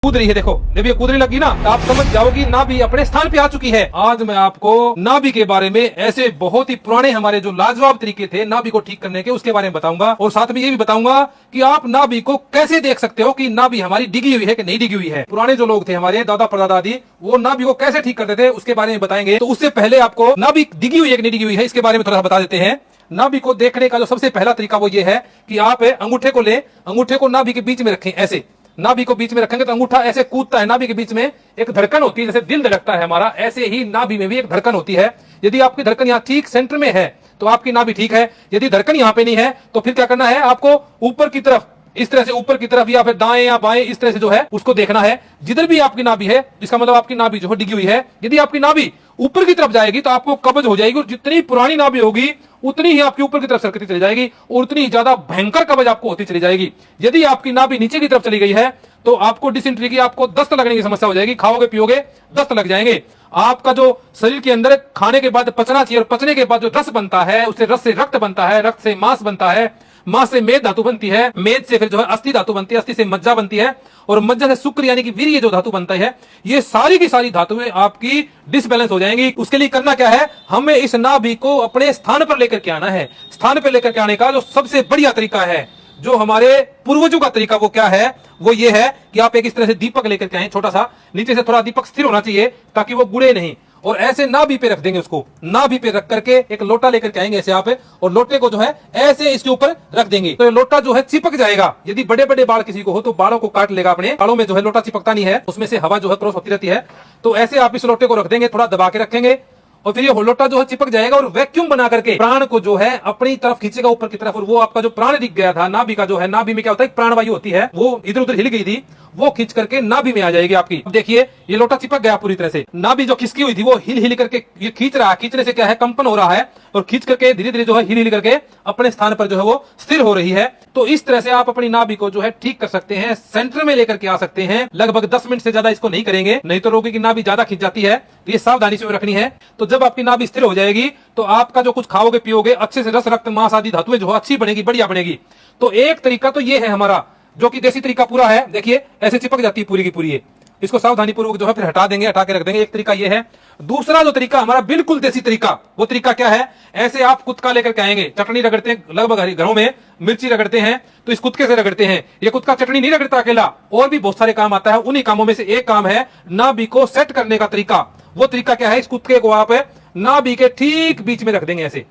कूद रही है। देखो जब ये कूदने लगी ना तो आप समझ जाओगी नाभि अपने स्थान पे आ चुकी है। आज मैं आपको नाभि के बारे में ऐसे बहुत ही पुराने हमारे जो लाजवाब तरीके थे नाभि को ठीक करने के उसके बारे में बताऊंगा, और साथ में ये भी बताऊंगा कि आप नाभि को कैसे देख सकते हो कि नाभि हमारी डिगी हुई है कि नहीं डिगी हुई है। पुराने जो लोग थे हमारे दादा परदादा दादी, वो नाभि को कैसे ठीक करते थे उसके बारे में बताएंगे। तो उससे पहले आपको नाभि डिगी हुई है कि नहीं डिगी हुई है इसके बारे में थोड़ा सा बता देते हैं। नाभि को देखने का जो सबसे पहला तरीका वो ये है कि आप अंगूठे को ले, अंगूठे को नाभि के बीच में रखें। ऐसे नाभि को बीच में रखेंगे तो अंगूठा ऐसे कूदता है। नाभि के बीच में एक धड़कन होती है, जैसे दिल धड़कता है हमारा, ऐसे ही नाभि में भी एक धड़कन होती है। यदि आपकी धड़कन यहाँ ठीक सेंटर में है तो आपकी नाभि ठीक है। यदि धड़कन यहाँ पे नहीं है तो फिर क्या करना है, आपको ऊपर की तरफ, इस तरह से ऊपर की तरफ या फिर दाएं या बाएं इस तरह से जो है उसको देखना है। जिधर भी आपकी नाभि है इसका मतलब आपकी नाभि जो है डिगी हुई है। यदि आपकी नाभि ऊपर की तरफ जाएगी तो आपको कब्ज हो जाएगी, और जितनी पुरानी नाभि होगी उतनी ही आपकी ऊपर की तरफ सरकती चली जाएगी और उतनी ही ज्यादा भयंकर कब्ज आपको होती चली जाएगी। यदि आपकी नाभि नीचे की तरफ चली गई है तो आपको डिसेंट्री की, आपको दस्त लगने की समस्या हो जाएगी। खाओगे पियोगे दस्त लग जाएंगे। आपका जो शरीर के अंदर खाने के बाद पचना चाहिए, और पचने के बाद जो रस बनता है उससे रस से रक्त बनता है, रक्त से मांस बनता है, मांस से मेद धातु बनती है, मेद से फिर जो है अस्थि धातु बनती है, अस्थि से मज्जा बनती है, और मज्जा से शुक्र यानी कि वीर्य जो धातु बनता है। ये सारी की सारी धातुएं आपकी डिसबैलेंस हो जाएंगी। उसके लिए करना क्या है, हमें इस नाभि को अपने स्थान पर लेकर के आना है। स्थान पर लेकर के आने का जो सबसे बढ़िया तरीका है, जो हमारे पूर्वजों का तरीका, वो क्या है, वो ये है कि आप एक इस तरह से दीपक लेकर के आए, छोटा सा, नीचे से थोड़ा दीपक स्थिर होना चाहिए ताकि वो गुड़े नहीं, और ऐसे नाभि पे रख देंगे उसको। नाभि पे रख करके एक लोटा लेकर के आएंगे ऐसे आप, और लोटे को जो है ऐसे इसके ऊपर रख देंगे तो ये लोटा जो है चिपक जाएगा। यदि बड़े बड़े बाल किसी को हो तो बालों को काट लेगा, अपने बालों में जो है लोटा चिपकता नहीं है, उसमें से हवा जो है क्रॉस होती रहती है। तो ऐसे आप इस लोटे को रख देंगे, थोड़ा दबा के रखेंगे, और फिर ये लोटा जो है चिपक जाएगा, और वैक्यूम बना करके प्राण को जो है अपनी तरफ खींचेगा ऊपर की तरफ। और वो आपका जो प्राण दिख गया था नाभि का, जो है नाभि में क्या होता है, प्राण वायु होती है, वो इधर उधर हिल गई थी, वो खींच करके नाभि में आ जाएगी आपकी। अब देखिए ये लोटा चिपक गया पूरी तरह से। नाभि जो खिसकी हुई थी वो हिल हिल करके ये खींच रहा है। खींचने से क्या है, कंपन हो रहा है, और खींच करके धीरे धीरे जो है हिल हिल करके अपने स्थान पर जो है वो स्थिर हो रही है। तो इस तरह से आप अपनी नाभि को जो है ठीक कर सकते हैं, सेंटर में लेकर के आ सकते हैं। लगभग 10 मिनट से ज्यादा इसको नहीं करेंगे, नहीं तो रोगी की नाभि ज्यादा खींच जाती है, तो ये सावधानी से रखनी है। तो जब आपकी नाभि स्थिर हो जाएगी तो आपका जो कुछ खाओगे पियोगे अच्छे से रस रक्त मांस आदि धातुएं जो अच्छी बनेगी, बढ़िया बनेगी। तो एक तरीका तो ये है हमारा, जो कि देसी तरीका पूरा है। देखिए ऐसे चिपक जाती है पूरी की पूरी, इसको सावधानी पूर्वक जो है फिर हटा देंगे, हटा के रख देंगे। एक तरीका ये है। दूसरा जो तरीका हमारा बिल्कुल देसी तरीका, वो तरीका क्या है, ऐसे आप कुत्का लेकर के आएंगे, चटनी रगड़ते हैं लगभग घरों में, मिर्ची रगड़ते हैं तो इस कुत्के से रगड़ते हैं। ये कुत्का चटनी नहीं रगड़ता अकेला, और भी बहुत सारे काम आता है। उन्हीं कामों में से एक काम है नाभि को सेट करने का तरीका। वो तरीका क्या है, इस कुत्के को आप नाभि के ठीक बीच में रख देंगे, ऐसे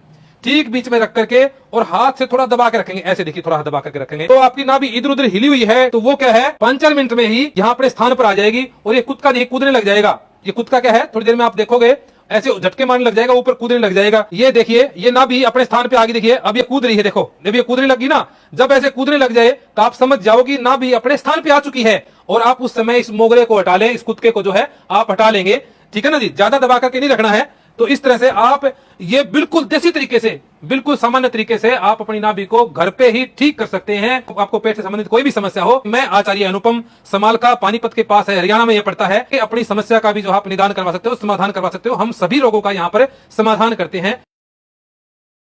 ठीक बीच में रख करके, और हाथ से थोड़ा दबा के रखेंगे, ऐसे देखिए थोड़ा दबा करके रखेंगे। तो आपकी नाभि इधर उधर हिली हुई है तो वो क्या है, 5-4 मिनट में ही यहाँ अपने स्थान पर आ जाएगी, और ये कुत्का देखिए कूदने लग जाएगा। ये कुत्का क्या है, थोड़ी देर में आप देखोगे ऐसे झटके मारने लग जाएगा, ऊपर कूदने लग जाएगा। ये देखिए ये नाभि अपने स्थान पे आ गई। देखिए अब ये कूद रही है। देखो जब ये कूदने लगी ना, जब ऐसे कूदने लग जाए तो आप समझ जाओगी नाभि अपने स्थान पे आ चुकी है, और आप उस समय इस मोगरे को हटा लें, इस कुत्के को जो है आप हटा लेंगे। ठीक है ना जी, ज्यादा दबा करके नहीं रखना है। तो इस तरह से आप ये बिल्कुल देसी तरीके से, बिल्कुल सामान्य तरीके से आप अपनी नाभि को घर पे ही ठीक कर सकते हैं। आपको पेट से संबंधित कोई भी समस्या हो, मैं आचार्य अनुपम, समालका पानीपत के पास है, हरियाणा में यह पड़ता है, कि अपनी समस्या का भी जो आप निदान करवा सकते हो, समाधान करवा सकते हो। हम सभी रोगों का यहाँ पर समाधान करते हैं।